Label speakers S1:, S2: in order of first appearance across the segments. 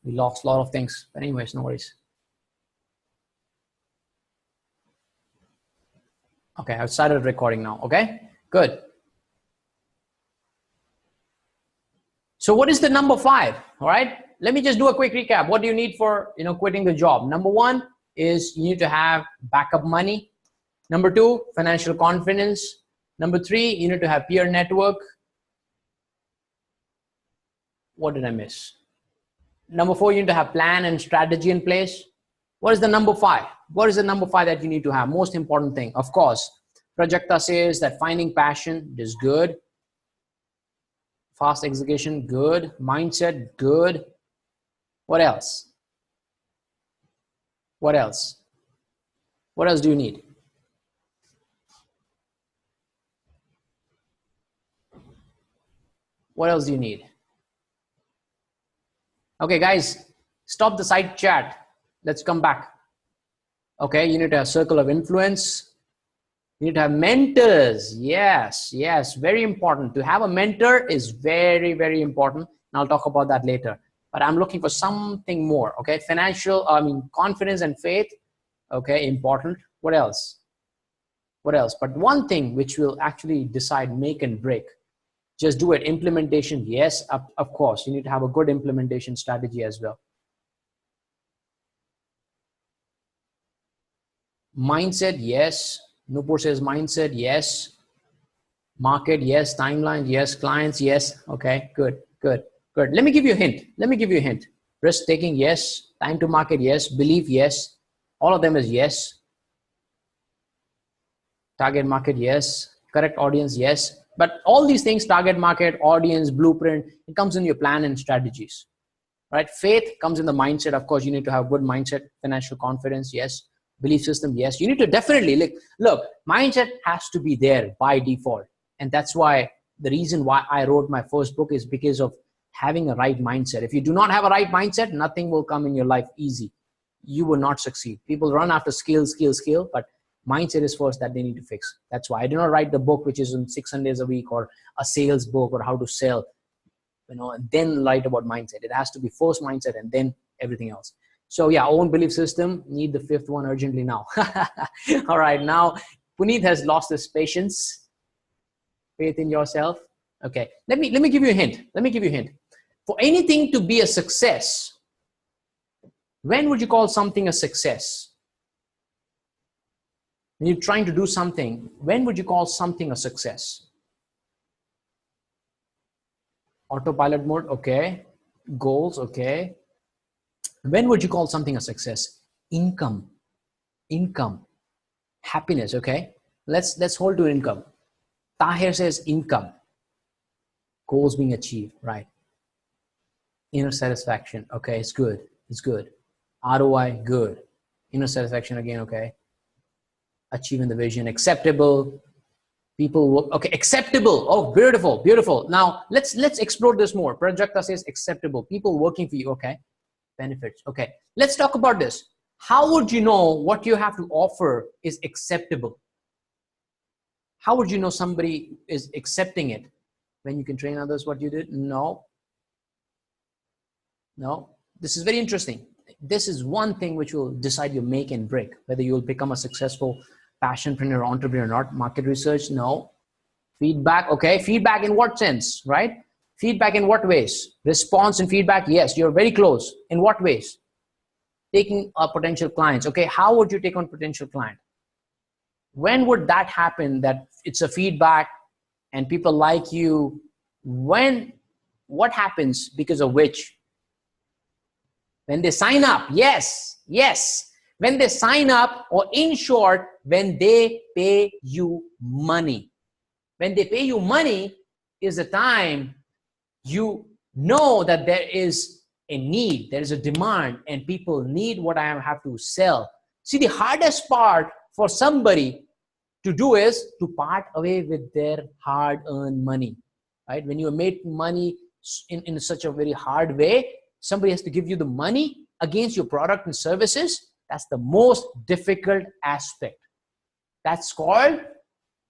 S1: We lost a lot of things, but anyways, no worries. Okay, I've started recording now. Okay, good. So what is the number 5? All right, let me just do a quick recap. What do you need for quitting the job? Number 1 is you need to have backup money. Number 2, financial confidence. Number 3, you need to have peer network. What did I miss? Number 4, you need to have plan and strategy in place. What is the number 5? What is the number 5 that you need to have? Most important thing, of course, Prajakta says that finding passion is good. Fast execution, good. Mindset, good. What else? What else? What else do you need? What else do you need? Okay, guys, stop the side chat. Let's come back. Okay, you need to have circle of influence. You need to have mentors. Yes, yes, very important. To have a mentor is very, very important. And I'll talk about that later. But I'm looking for something more. Okay, confidence and faith. Okay, important. What else? What else? But one thing which will actually decide make and break. Just do it. Implementation, yes, of course. You need to have a good implementation strategy as well. Mindset, yes. Nupur says mindset, yes. Market, yes. Timeline, yes. Clients, yes. Okay, good, good, good. Let me give you a hint. Let me give you a hint. Risk taking, yes. Time to market, yes. Belief, yes. All of them is yes. Target market, yes. Correct audience, yes. But all these things, target market, audience, blueprint, it comes in your plan and strategies, right? Faith comes in the mindset. Of course, you need to have good mindset, financial confidence, yes. Belief system, yes. You need to definitely, look, mindset has to be there by default. And that's why the reason why I wrote my first book is because of having a right mindset. If you do not have a right mindset, nothing will come in your life easy. You will not succeed. People run after skill, but mindset is first that they need to fix. That's why I did not write the book, which is in 6 Sundays a week, or a sales book, or how to sell, and then write about mindset. It has to be first mindset and then everything else. So yeah, own belief system, need the 5th one urgently now. All right, now Puneet has lost his patience, faith in yourself. Okay, let me give you a hint. Let me give you a hint. For anything to be a success, when would you call something a success? When you're trying to do something, when would you call something a success? Autopilot mode, okay. Goals, okay. When would you call something a success? Income, happiness, okay. Let's hold to income. Tahir says income, goals being achieved, right. Inner satisfaction, okay, it's good, it's good. ROI, good. Inner satisfaction again, okay. Achieving the vision, acceptable. People work, okay, acceptable. Oh, beautiful, beautiful. Now let's explore this more. Prajakta says acceptable. People working for you, okay. Benefits, okay. Let's talk about this. How would you know what you have to offer is acceptable? How would you know somebody is accepting it? When you can train others what you did? No. This is very interesting. This is one thing which will decide your make and break, whether you'll become a successful passionpreneur, entrepreneur or not. Market research, no. Feedback, okay. Feedback in what sense, right? Feedback in what ways? Response and feedback, yes, you're very close. In what ways? Taking potential clients, okay. How would you take on potential client? When would that happen, that it's a feedback and people like you? What happens because of which? When they sign up, yes. When they sign up, or in short, when they pay you money. When they pay you money is the time you know that there is a need, there is a demand, and people need what I have to sell. See, the hardest part for somebody to do is to part away with their hard-earned money, right? When you make money in such a very hard way, somebody has to give you the money against your product and services. That's the most difficult aspect. That's called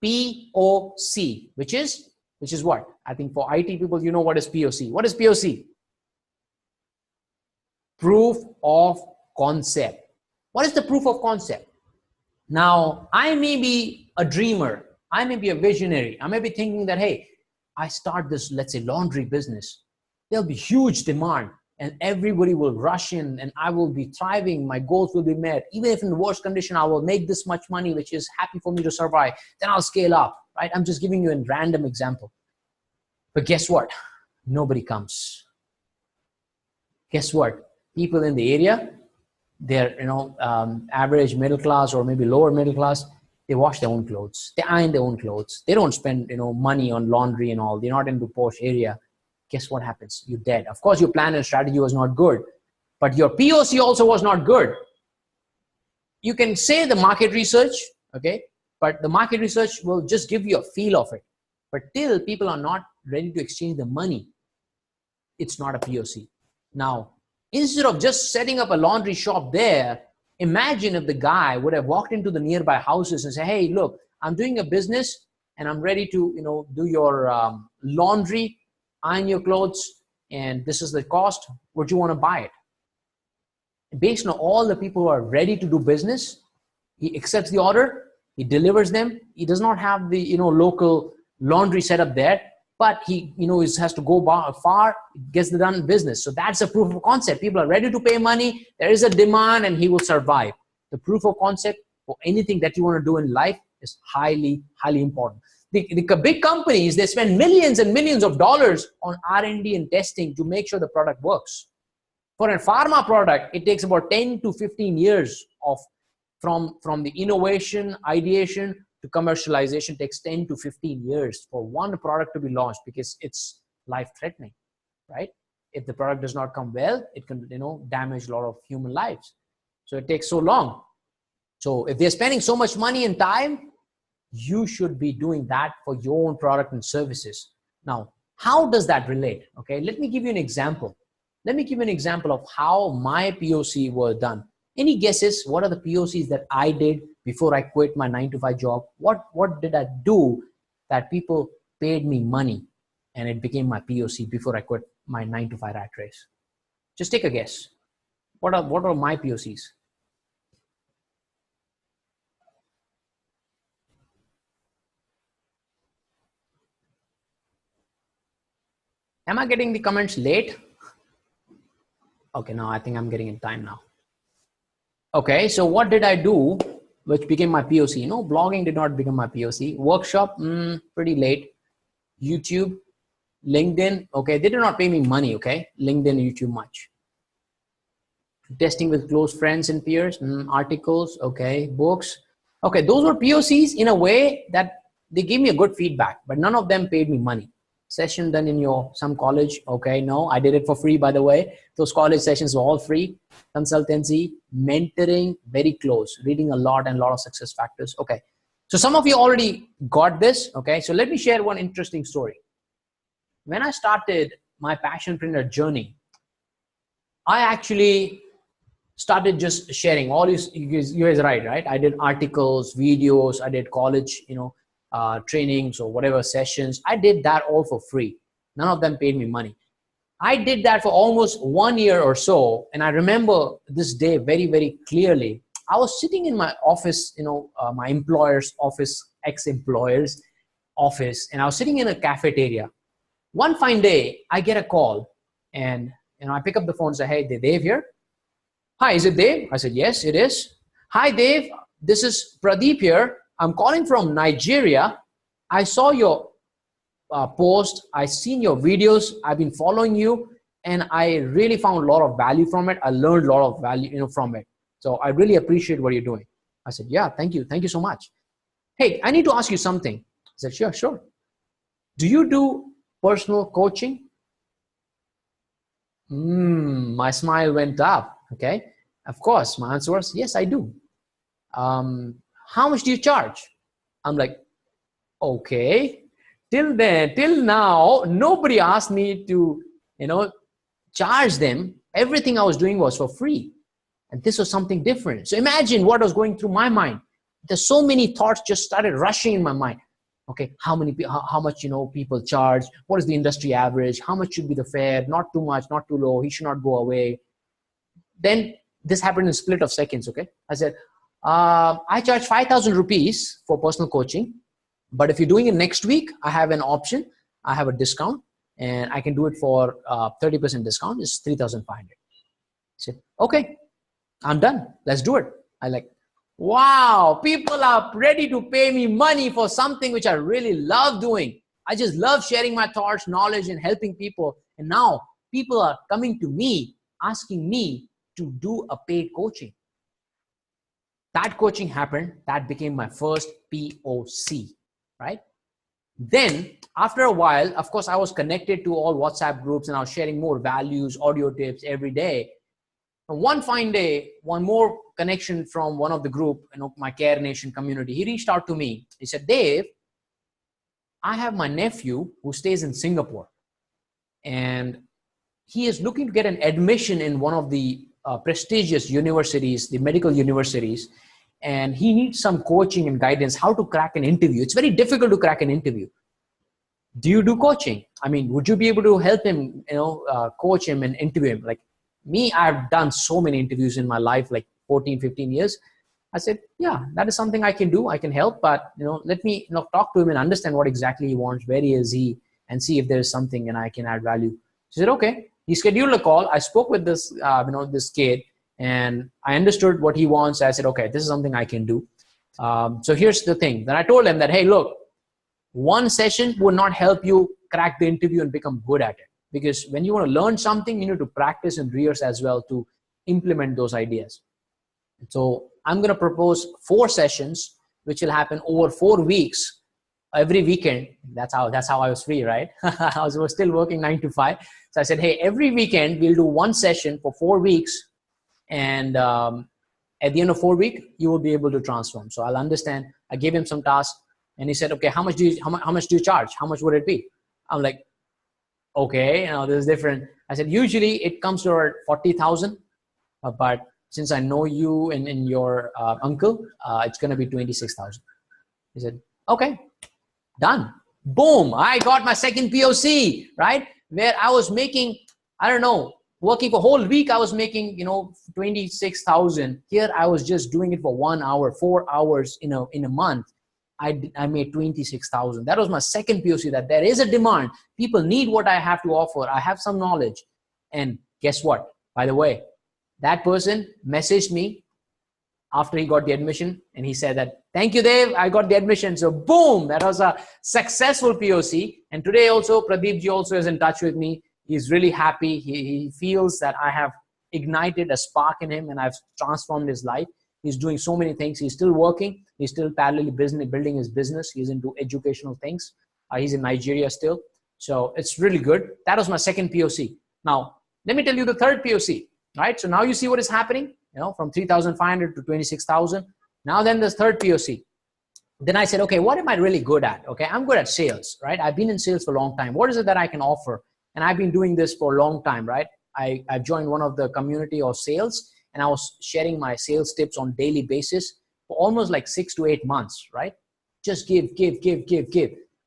S1: POC, which is what? I think for IT people, you know what is POC. What is POC? Proof of concept. What is the proof of concept? Now, I may be a dreamer. I may be a visionary. I may be thinking that, hey, I start this, let's say, laundry business. There'll be huge demand and everybody will rush in and I will be thriving. My goals will be met. Even if in the worst condition, I will make this much money, which is happy for me to survive. Then I'll scale up, right? I'm just giving you a random example. But guess what? Nobody comes. Guess what? People in the area, they're, average middle class or maybe lower middle class, they wash their own clothes. They iron their own clothes. They don't spend, money on laundry and all. They're not into posh area. Guess what happens? You're dead. Of course, your plan and strategy was not good, but your POC also was not good. You can say the market research, okay, but the market research will just give you a feel of it. But till people are not ready to exchange the money, it's not a POC. Now, instead of just setting up a laundry shop there, imagine if the guy would have walked into the nearby houses and say, hey, look, I'm doing a business and I'm ready to, do your laundry, iron your clothes, and this is the cost. Would you want to buy it? Based on all the people who are ready to do business, he accepts the order, he delivers them. He does not have the, local laundry setup there, but he, has to go far, gets the done business. So that's a proof of concept. People are ready to pay money. There is a demand and he will survive. The proof of concept for anything that you want to do in life is highly, highly important. The big companies, they spend millions and millions of dollars on R&D and testing to make sure the product works. For a pharma product, it takes about 10 to 15 years from the innovation, ideation to commercialization. Takes 10 to 15 years for one product to be launched because it's life-threatening, right? If the product does not come well, it can, damage a lot of human lives. So it takes so long. So if they're spending so much money and time, you should be doing that for your own product and services. Now, how does that relate? Okay, let me give you an example. Let me give you an example of how my POC was done. Any guesses? What are the POCs that I did before I quit my 9-to-5 job? What did I do that people paid me money and it became my POC before I quit my 9-to-5 rat race? Just take a guess. What are my POCs? Am I getting the comments late? Okay, now I think I'm getting in time now. Okay, so what did I do which became my POC? Blogging did not become my POC. Workshop, pretty late. YouTube, LinkedIn, okay, they did not pay me money, okay? LinkedIn, YouTube much. Testing with close friends and peers, articles, okay, books. Okay, those were POCs in a way that they gave me a good feedback, but none of them paid me money. Session done in some college, okay, no, I did it for free, by the way. Those college sessions were all free. Consultancy, mentoring, very close. Reading a lot and a lot of success factors. Okay, so some of you already got this, okay? So let me share one interesting story. When I started my Passionpreneur journey, I actually started just sharing all you guys right? I did articles, videos, I did college, trainings or whatever sessions. I did that all for free. None of them paid me money. I did that for almost 1 year or so. And I remember this day very, very clearly. I was sitting in my office, my employer's office, ex-employer's office, and I was sitting in a cafeteria. One fine day, I get a call and I pick up the phone and say, hey, Dave here. Hi, is it Dave? I said, yes, it is. Hi, Dave. This is Pradeep here. I'm calling from Nigeria. I saw your post. I've seen your videos. I've been following you and I really found a lot of value from it. I learned a lot of value from it. So I really appreciate what you're doing. I said, yeah, thank you. Thank you so much. Hey, I need to ask you something. I said, sure. Do you do personal coaching? My smile went up. Okay. Of course, my answer was, yes, I do. How much do you charge? I'm like, okay. Till now, nobody asked me to, charge them. Everything I was doing was for free. And this was something different. So imagine what was going through my mind. There's so many thoughts just started rushing in my mind. Okay, how much, people charge? What is the industry average? How much should be the fare? Not too much, not too low. He should not go away. Then this happened in a split of seconds. Okay. I said, I charge 5,000 rupees for personal coaching, but if you're doing it next week, I have an option. I have a discount and I can do it for 30% discount. It's 3,500. I said, okay, I'm done. Let's do it. I like, wow, people are ready to pay me money for something which I really love doing. I just love sharing my thoughts, knowledge, and helping people. And now people are coming to me, asking me to do a paid coaching. That coaching happened. That became my first POC, right? Then after a while, of course, I was connected to all WhatsApp groups and I was sharing more values, audio tips every day. And one fine day, one more connection from one of the group, my Care Nation community, he reached out to me. He said, Dave, I have my nephew who stays in Singapore and he is looking to get an admission in one of the prestigious universities, the medical universities, and he needs some coaching and guidance how to crack an interview. It's very difficult to crack an interview. Do you do coaching? I mean, would you be able to help him, coach him and interview him? Like me, I've done so many interviews in my life, like 14, 15 years. I said, yeah, that is something I can do. I can help, but let me talk to him and understand what exactly he wants, where is he, and see if there's something and I can add value. She said, okay. He scheduled a call. I spoke with this, this kid, and I understood what he wants. I said, okay, this is something I can do. So here's the thing. Then I told him that, hey, look, one session will not help you crack the interview and become good at it. Because when you want to learn something, you need to practice and rehearse as well to implement those ideas. So I'm going to propose 4 sessions, which will happen over 4 weeks, every weekend. That's how I was free, right? I was still working 9 to 5. So I said, hey, every weekend we'll do 1 session for 4 weeks. And at the end of 4 weeks, you will be able to transform. So I'll understand. I gave him some tasks and he said, okay, how much do you charge? How much would it be? I'm like, okay, this is different. I said, usually it comes to around 40,000, but since I know you and your uncle, it's going to be 26,000. He said, okay, done. Boom. I got my second POC, right? Where I was making, I don't know, working for a whole week, I was making, 26,000. Here, I was just doing it for 1 hour, 4 hours in a month. I made 26,000. That was my second POC, that there is a demand. People need what I have to offer. I have some knowledge. And guess what? By the way, that person messaged me after he got the admission and he said that, thank you, Dave, I got the admission. So boom, that was a successful POC. And today also, Pradeep ji also is in touch with me. He's really happy. He feels that I have ignited a spark in him and I've transformed his life. He's doing so many things. He's still working. He's still parallelly building his business. He's into educational things. He's in Nigeria still. So it's really good. That was my second POC. Now, let me tell you the third POC, right? So now you see what is happening, from 3,500 to 26,000. Now then the third POC. Then I said, okay, what am I really good at? Okay, I'm good at sales, right? I've been in sales for a long time. What is it that I can offer? And I've been doing this for a long time, right? I've joined one of the community of sales and I was sharing my sales tips on daily basis for almost like 6 to 8 months, right? Just give.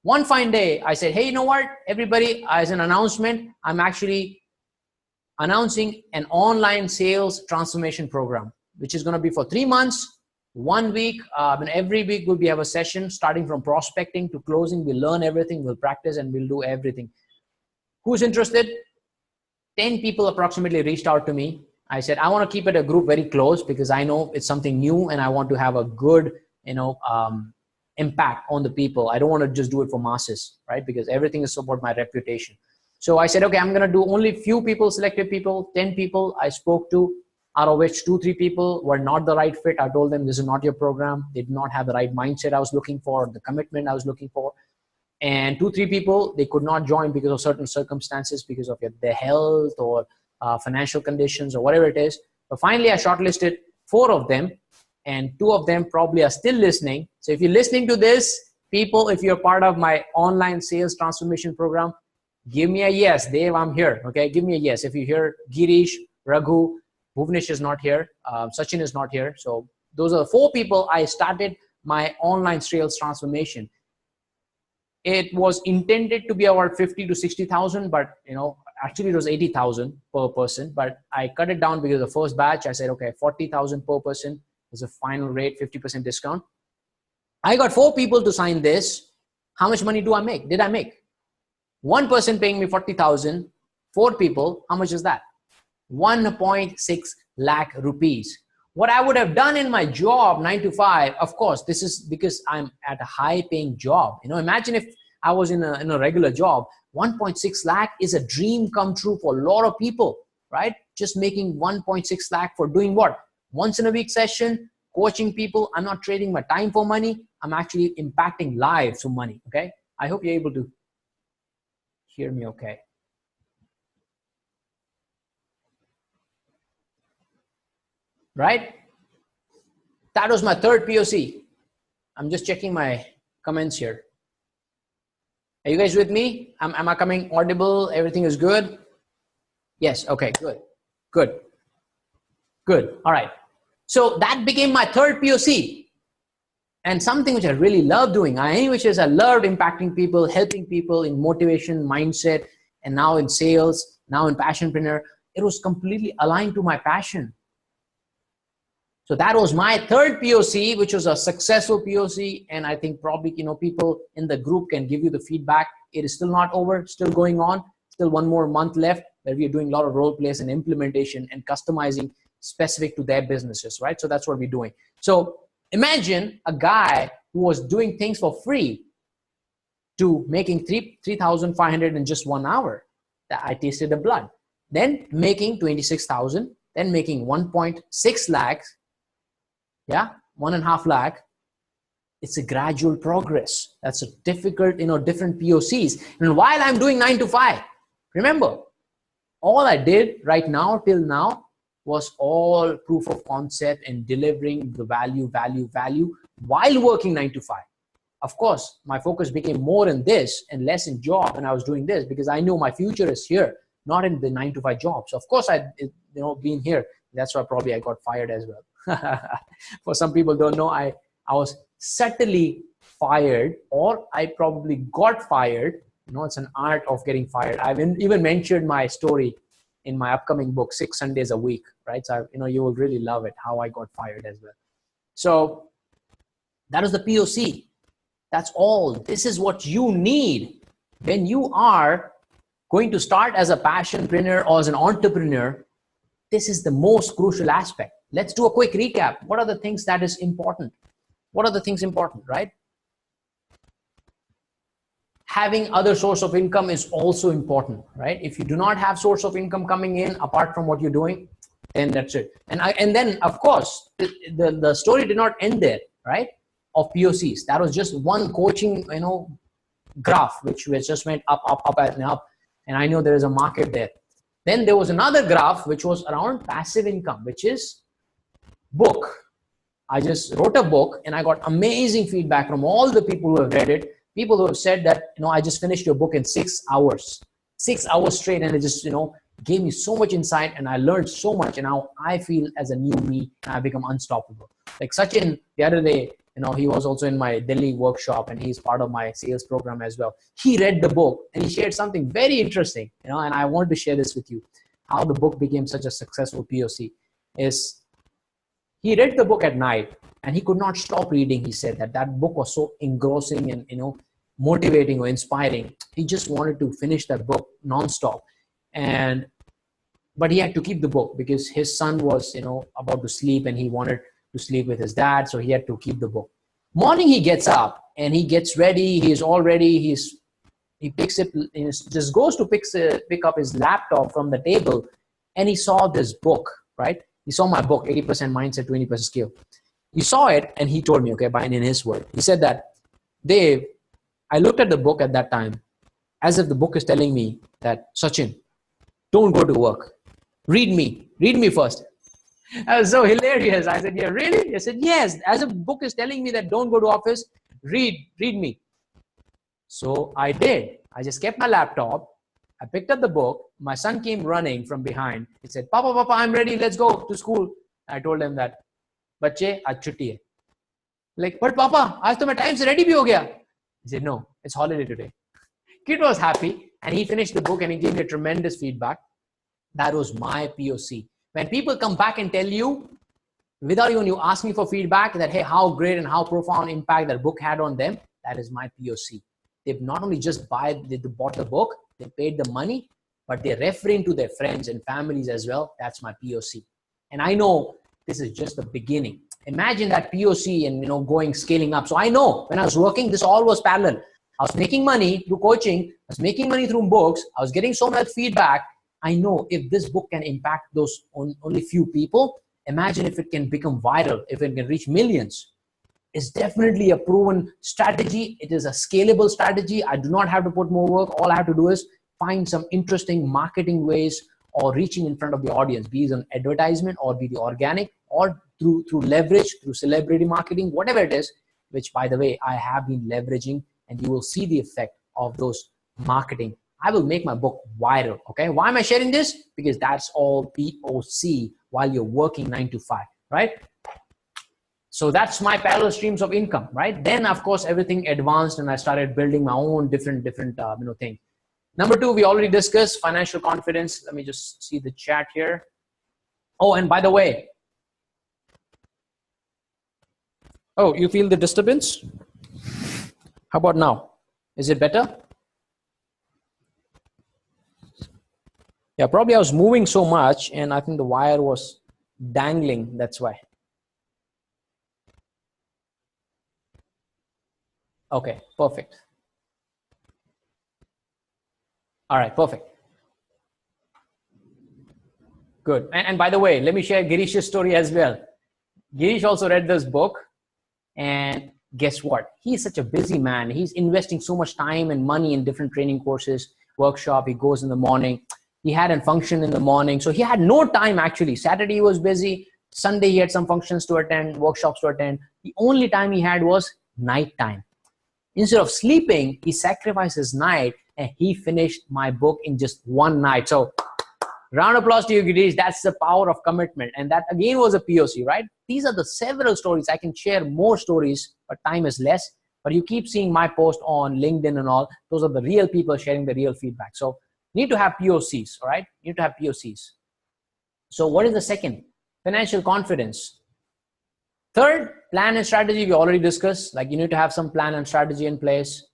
S1: One fine day, I said, hey, you know what, everybody, as an announcement, I'm actually announcing an online sales transformation program, which is going to be for 3 months, 1 week. And every week we'll have a session starting from prospecting to closing. We'll learn everything, we'll practice, and we'll do everything. Who's interested? 10 people approximately reached out to me. I said, I want to keep it a group very close because I know it's something new and I want to have a good, impact on the people. I don't want to just do it for masses, right? Because everything is about my reputation. So I said, okay, I'm going to do only few people, selected people, 10 people I spoke to, out of which 2-3 people were not the right fit. I told them, this is not your program. They did not have the right mindset I was looking for, the commitment I was looking for. And 2-3 people, they could not join because of certain circumstances, because of their health or financial conditions or whatever it is. But finally, I shortlisted 4 of them, and 2 of them probably are still listening. So if you're listening to this, people, if you're part of my online sales transformation program, give me a yes. Dave, I'm here. Okay, give me a yes. If you hear Girish, Raghu, Bhuvnesh is not here, Sachin is not here. So those are the 4 people I started my online sales transformation. It was intended to be about 50 to 60,000, but actually it was 80,000 per person, but I cut it down because the first batch, I said, okay, 40,000 per person is a final rate, 50% discount. I got 4 people to sign this. How much money do I make? Did I make? One person paying me 40,000, 4 people, how much is that? 1.6 lakh rupees. What I would have done in my job, 9 to 5, of course, this is because I'm at a high paying job. You know, imagine if I was in a regular job, 1.6 lakh is a dream come true for a lot of people, right? Just making 1.6 lakh for doing what? Once in a week session, coaching people. I'm not trading my time for money. I'm actually impacting lives for money, okay? I hope you're able to hear me okay. Right? That was my third POC. I'm just checking my comments here. Are you guys with me? Am I coming audible? Everything is good? Yes, okay, good. All right. So that became my third POC. And something which I really love doing, which is I loved impacting people, helping people in motivation, mindset, and now in sales, now in Passionpreneur. It was completely aligned to my passion. So that was my third POC, which was a successful POC. And I think probably, people in the group can give you the feedback. It is still not over, still going on, still one more month left where we are doing a lot of role plays and implementation and customizing specific to their businesses, right? So that's what we're doing. So imagine a guy who was doing things for free to making 3,500 in just 1 hour. That I tasted the blood. Then making 26,000, then making 1.6 lakhs. Yeah, 1.5 lakh. It's a gradual progress. That's a difficult, different POCs. And while I'm doing 9 to 5, remember, all I did right now till now was all proof of concept and delivering the value while working 9 to 5. Of course, my focus became more in this and less in job, and I was doing this because I knew my future is here, not in the 9 to 5 job. So of course, being here, that's why probably I got fired as well. For some people don't know, I was subtly fired, or I probably got fired. It's an art of getting fired. I've even mentioned my story in my upcoming book, 6 Sundays a Week, right? So, you will really love it, how I got fired as well. So that was the POC. That's all. This is what you need when you are going to start as a passionpreneur or as an entrepreneur. This is the most crucial aspect. Let's do a quick recap. What are the things that is important? What are the things important, right? Having other source of income is also important, right? If you do not have source of income coming in apart from what you're doing, then that's it. And then of course, the story did not end there, right? Of POCs. That was just one coaching, graph, which just went up and up. And I know there is a market there. Then there was another graph, which was around passive income, which is book. I just wrote a book and I got amazing feedback from all the people who have read it. People who have said that, I just finished your book in 6 hours, 6 hours straight. And it just, gave me so much insight and I learned so much. And now I feel as a new me, and I become unstoppable. Like Sachin the other day, he was also in my Delhi workshop and he's part of my sales program as well. He read the book and he shared something very interesting, and I wanted to share this with you. How the book became such a successful POC is he read the book at night and he could not stop reading. He said that book was so engrossing and, motivating or inspiring. He just wanted to finish that book nonstop. But he had to keep the book because his son was, about to sleep and he wanted to sleep with his dad. So he had to keep the book. Morning, he gets up and he gets ready. He's all ready. He picks it, just goes to pick up his laptop from the table, and he saw this book, right? He saw my book, 80% Mindset, 20% Skill. He saw it and he told me, okay, in his word, he said that, Dave, I looked at the book at that time as if the book is telling me that, Sachin, don't go to work. Read me first. That was so hilarious. I said, yeah, really? I said, yes, as a book is telling me that don't go to office, read me. So I did. I just kept my laptop. I picked up the book. My son came running from behind. He said, Papa, I'm ready. Let's go to school. I told him that, Bacche, aaj chutti hai. Like, but Papa, aaj to my time se ready bhi ho gaya. He said, no, it's holiday today. Kid was happy. And he finished the book and he gave me a tremendous feedback. That was my POC. When people come back and tell you, without even you asking for feedback, that, hey, how great and how profound impact that book had on them, that is my POC. They've not only just bought the book, they paid the money, but they're referring to their friends and families as well. That's my POC. And I know this is just the beginning. Imagine that POC and scaling up. So I know when I was working, this all was parallel. I was making money through coaching. I was making money through books. I was getting so much feedback. I know if this book can impact those only few people, imagine if it can become viral, if it can reach millions. It's definitely a proven strategy. It is a scalable strategy. I do not have to put more work. All I have to do is find some interesting marketing ways or reaching in front of the audience, be it an advertisement or be the organic or through leverage, through celebrity marketing, whatever it is, which by the way, I have been leveraging, and you will see the effect of those marketing. I will make my book viral, okay? Why am I sharing this? Because that's all POC while you're working 9 to 5, right? So that's my parallel streams of income, right? Then of course, everything advanced and I started building my own different thing. Number 2, we already discussed financial confidence. Let me just see the chat here. Oh, and by the way, oh, you feel the disturbance? How about now? Is it better? Yeah, probably I was moving so much and I think the wire was dangling. That's why. Okay, perfect. All right, perfect. Good. And by the way, let me share Girish's story as well. Girish also read this book, and guess what? He's such a busy man. He's investing so much time and money in different training courses, workshop. He goes in the morning. He had a function in the morning. So he had no time actually. Saturday he was busy. Sunday he had some functions to attend, workshops to attend. The only time he had was night time. Instead of sleeping, he sacrificed his night and he finished my book in just one night. So round of applause to you, Girish. That's the power of commitment. And that again was a POC, right? These are the several stories. I can share more stories, but time is less. But you keep seeing my post on LinkedIn and all. Those are the real people sharing the real feedback. So you need to have POCs, all right? You need to have POCs. So what is the second? Financial confidence. Third, plan and strategy. We already discussed, like you need to have some plan and strategy in place.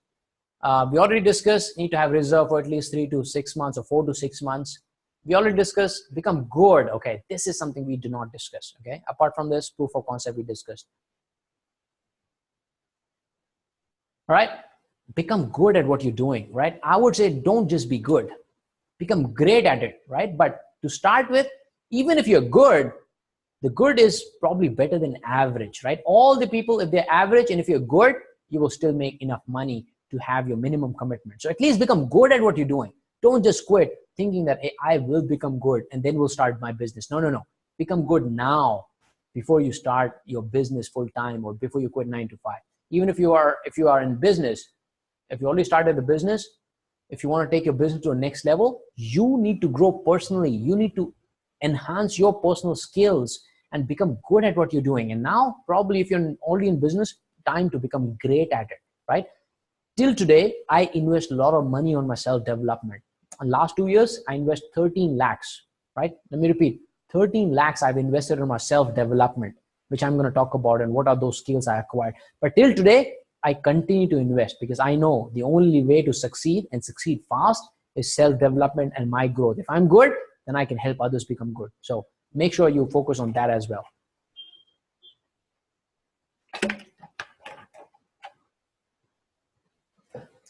S1: We already discussed, you need to have reserve for at least 3 to 6 months or 4 to 6 months. We already discussed, become good. Okay, this is something we do not discuss. Okay, apart from this, proof of concept we discussed. All right, become good at what you're doing, right? I would say don't just be good, become great at it, right? But to start with, even if you're good, the good is probably better than average, right? All the people, if they're average and if you're good, you will still make enough money to have your minimum commitment. So at least become good at what you're doing. Don't just quit thinking that, hey, I will become good and then we'll start my business. No, no, no. Become good now before you start your business full time or before you quit 9 to 5. Even if you are in business, if you already started the business, if you want to take your business to a next level, you need to grow personally. You need to enhance your personal skills and become good at what you're doing. And now probably if you're already in business, time to become great at it, right? Till today, I invest a lot of money on my self-development. In last 2 years, I invest 13 lakhs, right? Let me repeat, 13 lakhs I've invested in my self-development, which I'm going to talk about and what are those skills I acquired. But till today, I continue to invest because I know the only way to succeed and succeed fast is self-development and my growth. If I'm good, then I can help others become good. So make sure you focus on that as well.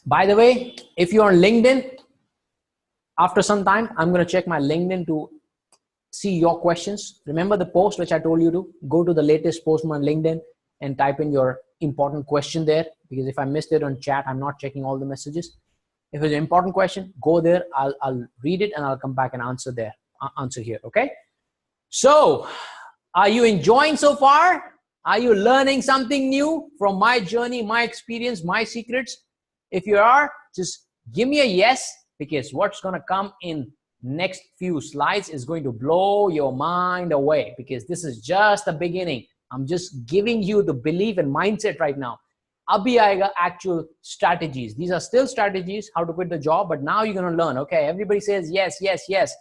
S1: By the way, if you're on LinkedIn, after some time, I'm going to check my LinkedIn to see your questions. Remember the post which I told you to go to the latest post on LinkedIn and type in your important question there, because if I missed it on chat, I'm not checking all the messages. If it's an important question, go there. I'll read it and I'll come back and answer there. Answer here. Okay. So are you enjoying so far? Are you learning something new from my journey, my experience, my secrets? If you are, just give me a yes, because what's going to come in next few slides is going to blow your mind away, because this is just the beginning. I'm just giving you the belief and mindset right now. Abhi aayega actual strategies. These are still strategies, how to quit the job, but now you're going to learn. Okay, everybody says yes, yes, yes.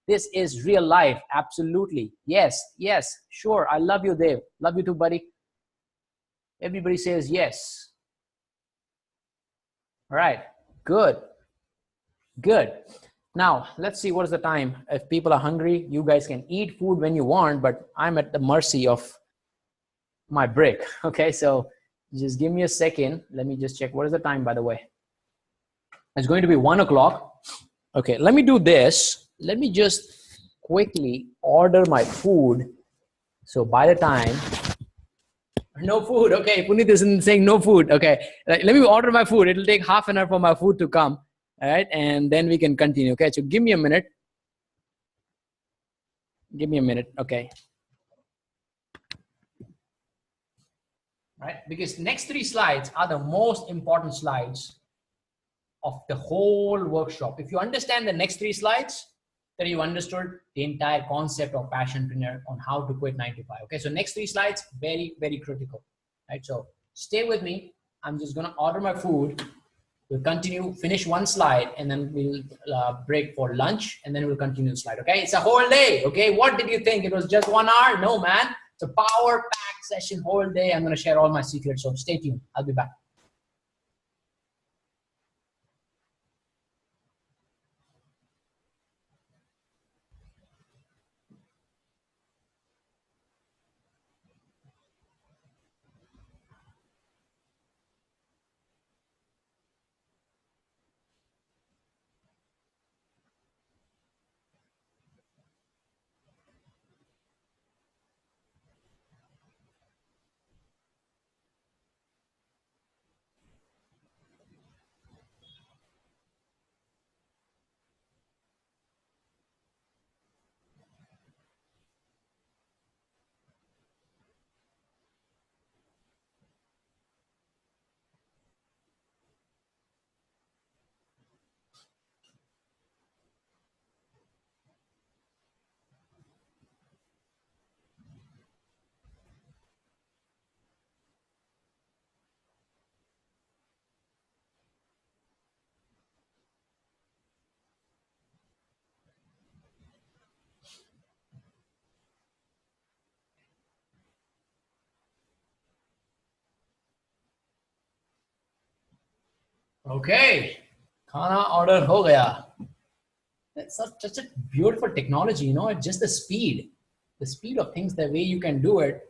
S1: This is real life. Absolutely. Yes, yes, sure. I love you, Dave. Love you too, buddy. Everybody says yes. All right, good, good. Now, let's see what is the time. If people are hungry, you guys can eat food when you want, but I'm at the mercy of my break. Okay, so just give me a second. Let me just check. What is the time, by the way? It's going to be 1 o'clock. Okay, let me do this. Let me just quickly order my food. So by the time, no food. Okay, Puneet isn't saying no food. Okay, let me order my food. It'll take half an hour for my food to come. All right, and then we can continue. Okay, so give me a minute. Give me a minute. Okay. Right, because next 3 slides are the most important slides of the whole workshop. If you understand the next 3 slides, then you understood the entire concept of Passionpreneur on how to quit 9 to 5. Okay, so next 3 slides, very, very critical. Right, so stay with me. I'm just gonna order my food. We'll continue, finish 1 slide, and then we'll break for lunch, and then we'll continue the slide. Okay, it's a whole day. Okay, what did you think? It was just 1 hour? No, man. It's a power-packed session whole day. I'm going to share all my secrets, so stay tuned. I'll be back. Okay, khana order ho gaya. That's such a beautiful technology, you know. It's just the speed of things, the way you can do it.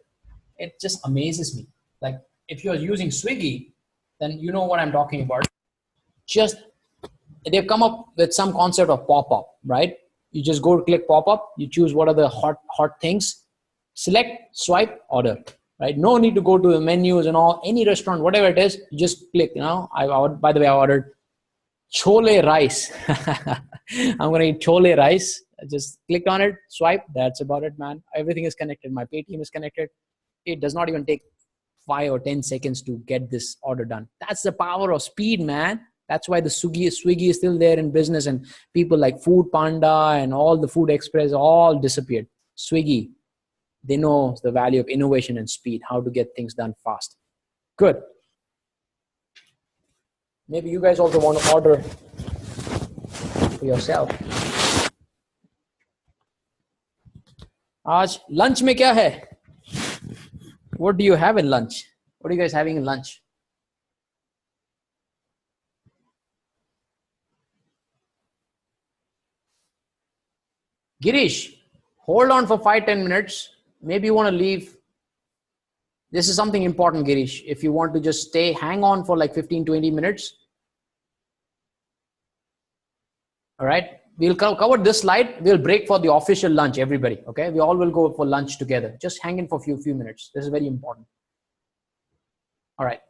S1: It just amazes me. Like if you're using Swiggy, then you know what I'm talking about. Just they've come up with some concept of pop-up, right? You just go to click pop-up, you choose what are the hot things, select, swipe, order, right? No need to go to the menus and all, any restaurant, whatever it is, you just click. You know, by the way, I ordered chole rice. I'm gonna eat chole rice. I just clicked on it, swipe, that's about it, man. Everything is connected. My Paytm is connected. It does not even take 5 or 10 seconds to get this order done. That's the power of speed, man. That's why the Swiggy is still there in business, and people like Food Panda and all the Food Express all disappeared. Swiggy, they know the value of innovation and speed, how to get things done fast. Good. Maybe you guys also want to order for yourself. Aaj lunch mein kya hai? What do you have in lunch? What are you guys having in lunch? Girish, hold on for 5-10 minutes. Maybe you want to leave. This is something important, Girish. If you want to just stay, hang on for like 15-20 minutes. All right. We'll cover this slide. We'll break for the official lunch, everybody. Okay. We all will go for lunch together. Just hang in for a few minutes. This is very important. All right.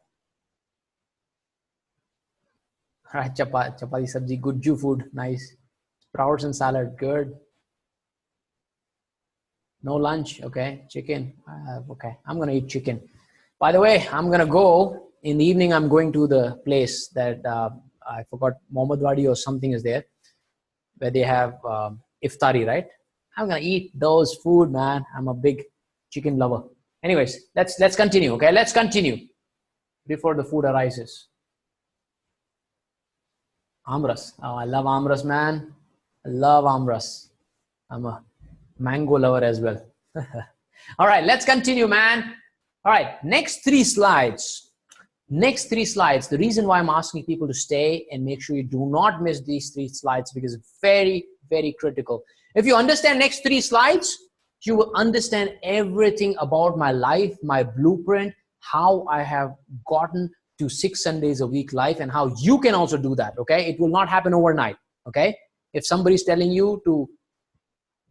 S1: All right. Chapati sabji, good Jew food. Nice. Sprouts and salad. Good. No lunch. Okay. Chicken. Okay. I'm going to eat chicken. By the way, I'm going to go in the evening. I'm going to the place that I forgot, Mohammad Wadi or something is there, where they have iftari, right? I'm going to eat those food, man. I'm a big chicken lover. Anyways, let's continue. Okay. Let's continue. before the food arises? Amras. Oh, I love amras, man. I love amras. I'm a mango lover as well. All right, let's continue, man. All right, next three slides. Next three slides. The reason why I'm asking people to stay and make sure you do not miss these three slides, because it's very, very critical. If you understand next three slides, you will understand everything about my life, my blueprint, how I have gotten to 6 Sundays a week life, and how you can also do that. Okay, it will not happen overnight. Okay, if somebody's telling you to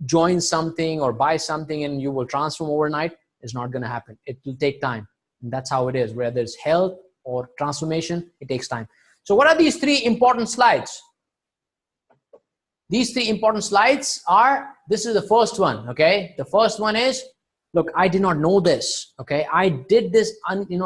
S1: join something or buy something and you will transform overnight, it's not going to happen. It will take time. And that's how it is. Whether it's health or transformation, it takes time. So what are these three important slides? These three important slides are, this is the first one. Okay, the first one is, look, I did not know this. Okay, I did this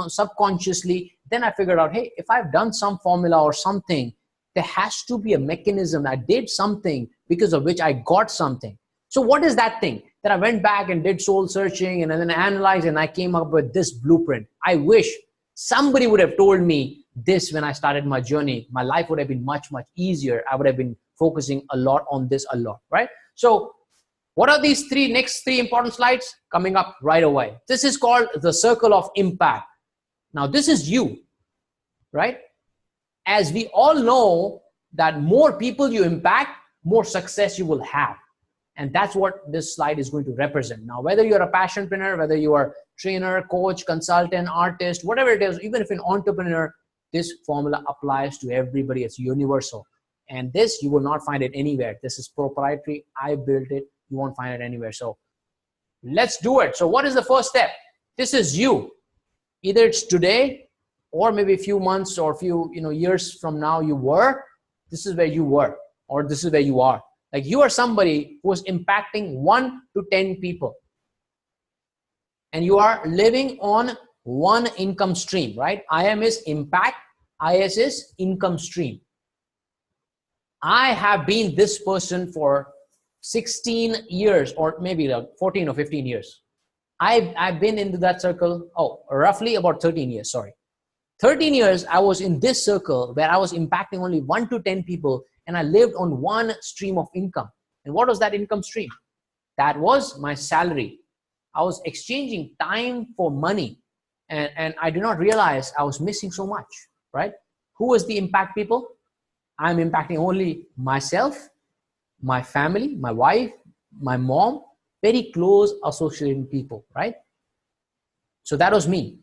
S1: subconsciously. Then I figured out, hey, if I've done some formula or something, there has to be a mechanism. I did something because of which I got something. So what is that thing? Then I went back and did soul searching and then I analyzed and I came up with this blueprint. I wish somebody would have told me this when I started my journey. My life would have been much, much easier. I would have been focusing a lot on this a lot, right? So what are these next three important slides? Coming up right away. This is called the circle of impact. Now this is you, right? As we all know that more people you impact, more success you will have. And that's what this slide is going to represent. Now, whether you're a passionpreneur, whether you are trainer, coach, consultant, artist, whatever it is, even if an entrepreneur, this formula applies to everybody. It's universal. And this, you will not find it anywhere. This is proprietary. I built it. You won't find it anywhere. So let's do it. So what is the first step? This is you. Either it's today or maybe a few months or a few years from now this is where you were, or this is where you are. Like you are somebody who is impacting 1 to 10 people. And you are living on one income stream, right? IM is impact, IS is income stream. I have been this person for 16 years or maybe like 14 or 15 years. I've been into that circle, roughly about 13 years, sorry. 13 years I was in this circle where I was impacting only 1 to 10 people. And I lived on one stream of income. And what was that income stream? That was my salary. I was exchanging time for money. And I did not realize I was missing so much, right? Who was the impact people? I'm impacting only myself, my family, my wife, my mom, very close associated people, right? So that was me.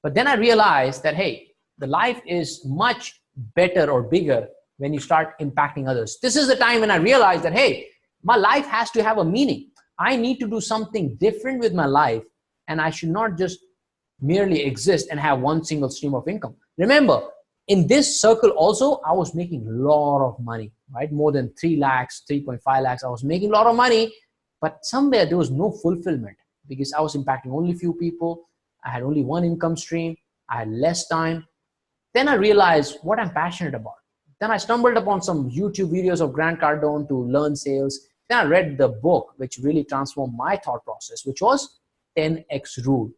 S1: But then I realized that, hey, the life is much better or bigger when you start impacting others. This is the time when I realized that, hey, my life has to have a meaning. I need to do something different with my life, and I should not just merely exist and have one single stream of income. Remember, in this circle also, I was making a lot of money, right? More than 3 lakhs, 3.5 lakhs. I was making a lot of money, but somewhere there was no fulfillment because I was impacting only few people. I had only one income stream. I had less time. Then I realized what I'm passionate about. Then I stumbled upon some YouTube videos of Grant Cardone to learn sales. Then I read the book, which really transformed my thought process, which was 10X rule.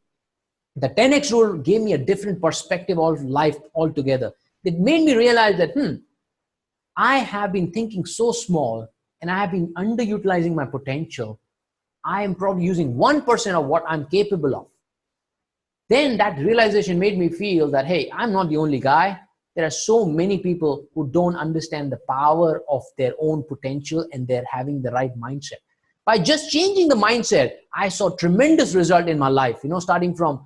S1: The 10X rule gave me a different perspective of life altogether. It made me realize that, I have been thinking so small and I have been underutilizing my potential. I am probably using 1% of what I'm capable of. Then that realization made me feel that, hey, I'm not the only guy. There are so many people who don't understand the power of their own potential and they're having the right mindset. By just changing the mindset, I saw tremendous result in my life, starting from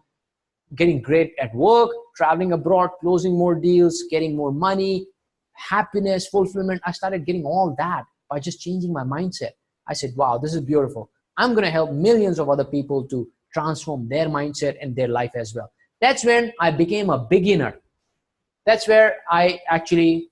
S1: getting great at work, traveling abroad, closing more deals, getting more money, happiness, fulfillment. I started getting all that by just changing my mindset. I said, wow, this is beautiful. I'm going to help millions of other people to transform their mindset and their life as well. That's when I became a beginner. That's where I actually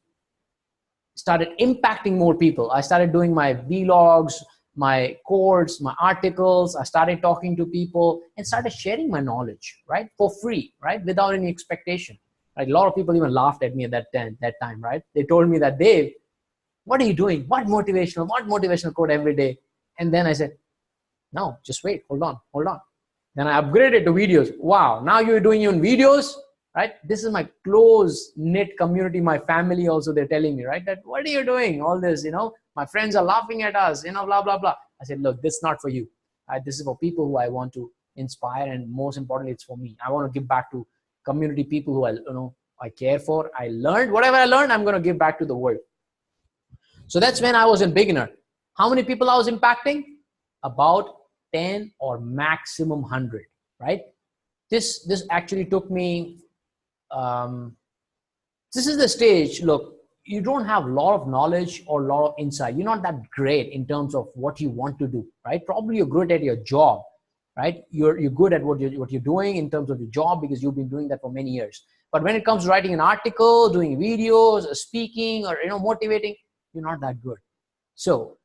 S1: started impacting more people. I started doing my vlogs, my course, my articles. I started talking to people and started sharing my knowledge, right? For free, right? Without any expectation. Like a lot of people even laughed at me at that time, right? They told me that, Dave, what are you doing? What motivational quote every day? And then I said, no, just wait, hold on. Then I upgraded to videos. Wow, now you're doing even videos? right? This is my close knit community, my family also, they're telling me, right, that what are you doing? All this, my friends are laughing at us, blah, blah, blah. I said, look, this is not for you. This is for people who I want to inspire. And most importantly, it's for me. I want to give back to community, people who I care for. I learned whatever I learned, I'm going to give back to the world. So that's when I was a beginner. How many people I was impacting? About 10 or maximum 100, right? This actually took me, this is the stage. Look, you don't have a lot of knowledge or a lot of insight. You're not that great in terms of what you want to do, right? Probably you're good at your job, right? You're good at what you're doing in terms of your job because you've been doing that for many years. But when it comes to writing an article, doing videos, speaking, or motivating, you're not that good. So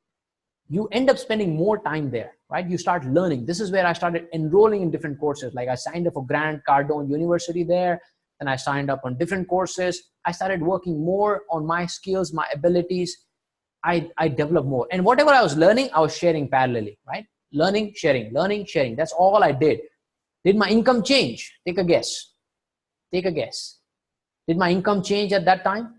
S1: you end up spending more time there, right? You start learning. This is where I started enrolling in different courses. Like I signed up for Grant Cardone University there, and I signed up on different courses. I started working more on my skills, my abilities. I developed more. And whatever I was learning, I was sharing parallelly, right? Learning, sharing, learning, sharing. That's all I did. Did my income change? Take a guess. Take a guess. Did my income change at that time?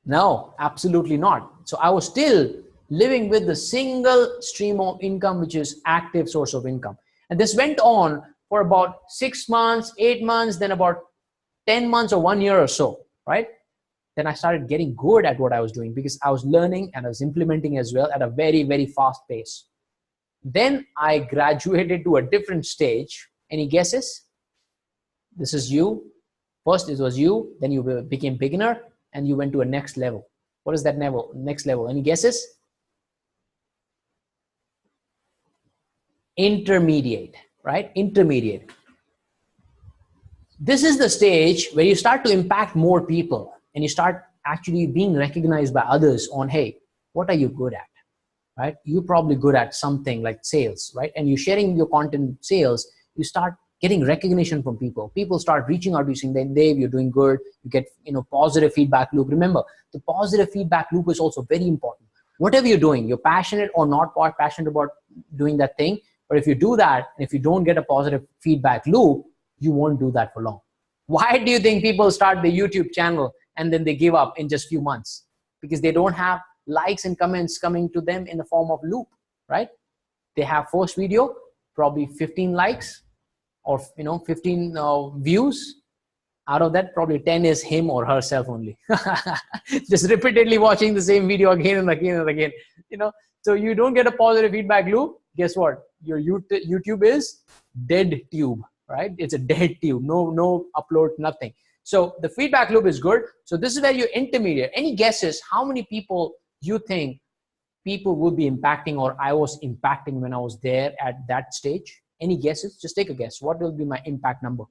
S1: No, absolutely not. So I was still living with the single stream of income, which is active source of income. And this went on for about 6 months, 8 months, then about 10 months or 1 year or so, right? Then I started getting good at what I was doing because I was learning and I was implementing as well at a very, very fast pace. Then I graduated to a different stage. Any guesses? This is you. First it was you, then you became beginner, and you went to a next level. What is that level? Next level. Any guesses? Intermediate, right? Intermediate. This is the stage where you start to impact more people and you start actually being recognized by others on, hey, what are you good at, right? You're probably good at something like sales, right? And you're sharing your content sales, you start getting recognition from people. People start reaching out to you saying, Dave, you're doing good. You get, positive feedback loop. Remember, the positive feedback loop is also very important. Whatever you're doing, you're passionate or not passionate about doing that thing. But if you do that, if you don't get a positive feedback loop, you won't do that for long. Why do you think people start the YouTube channel and then they give up in just few months? Because they don't have likes and comments coming to them in the form of loop, right? They have first video, probably 15 likes or 15 views. Out of that, probably 10 is him or herself only. Just repeatedly watching the same video again and again and again. So you don't get a positive feedback loop. Guess what? Your YouTube is dead tube, right? It's a dead tube. No upload, nothing. So the feedback loop is good. So this is where you're intermediate. Any guesses how many people you think people will be impacting or I was impacting when I was there at that stage? Any guesses? Just take a guess. What will be my impact number?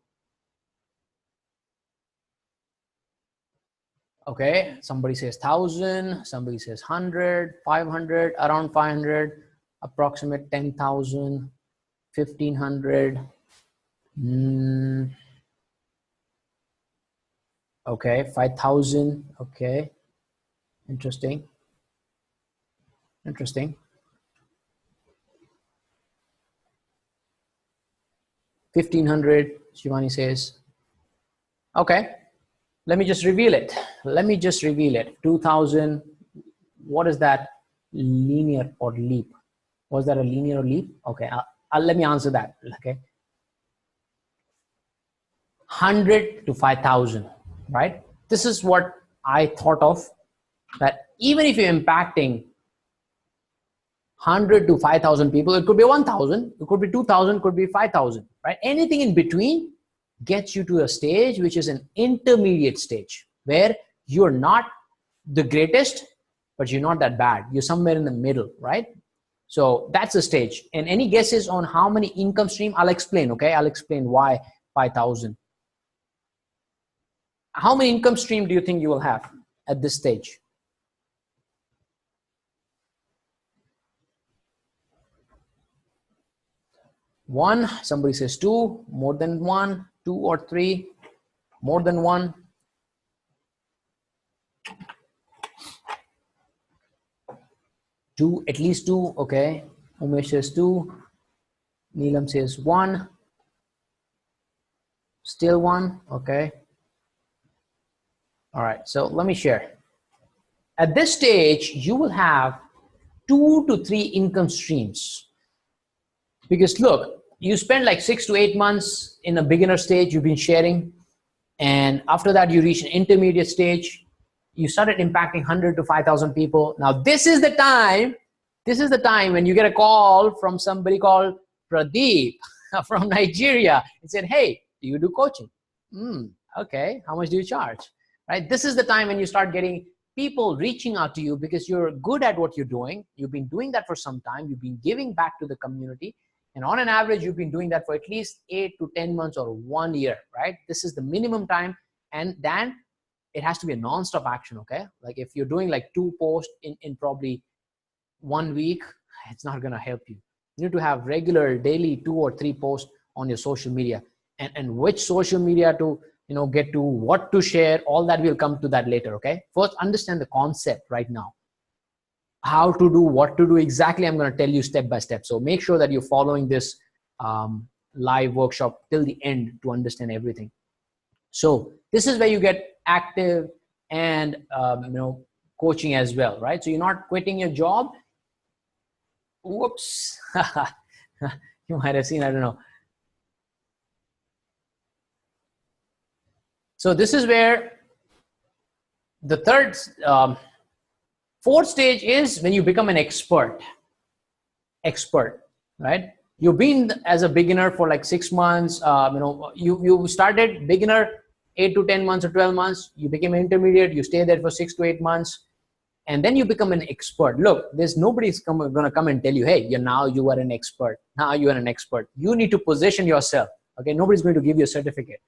S1: Okay, somebody says 1,000, somebody says 100, 500, around 500, approximate 10,000, 1,500. Okay, 5,000. Okay, interesting. 1,500, Shivani says. Okay. Let me just reveal it. 2,000. What is that? Linear or leap? Was that a linear or leap? Okay, let me answer that. Okay, 100 to 5,000, right? This is what I thought of, that even if you're impacting 100 to 5,000 people, it could be 1,000, it could be 2,000, could be 5,000, right? Anything in between gets you to a stage which is an intermediate stage where you're not the greatest, but you're not that bad. You're somewhere in the middle, right? So that's the stage. And any guesses on how many income stream? I'll explain, okay? I'll explain why 5,000. How many income stream do you think you will have at this stage? One, somebody says two, more than one, 2 or 3, more than one. Two, at least two, okay. Umesh says 2. Neelam says 1. Still 1. Okay. All right. So let me share. At this stage, you will have 2 to 3 income streams. Because look, you spend like 6 to 8 months in a beginner stage, you've been sharing. And after that, you reach an intermediate stage. You started impacting 100 to 5,000 people. Now, this is the time when you get a call from somebody called Pradeep from Nigeria and said, hey, do you do coaching? Okay, how much do you charge? Right? This is the time when you start getting people reaching out to you because you're good at what you're doing. You've been doing that for some time. You've been giving back to the community. And on an average, you've been doing that for at least 8 to 10 months or 1 year, right? This is the minimum time. And then it has to be a non-stop action, okay? Like if you're doing like 2 posts in probably 1 week, it's not gonna help you. You need to have regular daily 2 or 3 posts on your social media. And which social media to get to, what to share, all that will come to that later, okay? First, understand the concept right now. How to do, what to do exactly, I'm going to tell you step by step. So make sure that you're following this live workshop till the end to understand everything. So this is where you get active and coaching as well, right? So you're not quitting your job. Whoops. You might have seen, I don't know. So this is where the fourth stage is when you become an expert, right? You've been as a beginner for like 6 months. You started beginner 8 to 10 months or 12 months. You became intermediate. You stay there for 6 to 8 months. And then you become an expert. Look, there's nobody's going to come and tell you, hey, you are an expert. Now you are an expert. You need to position yourself. Okay, nobody's going to give you a certificate.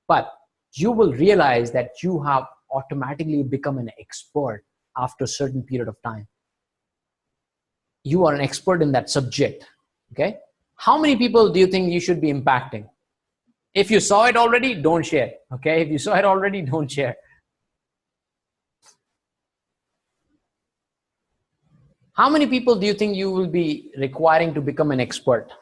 S1: But you will realize that you have automatically become an expert after a certain period of time. You are an expert in that subject, okay? How many people do you think you should be impacting? If you saw it already, don't share, okay? If you saw it already, don't share. How many people do you think you will be requiring to become an expert?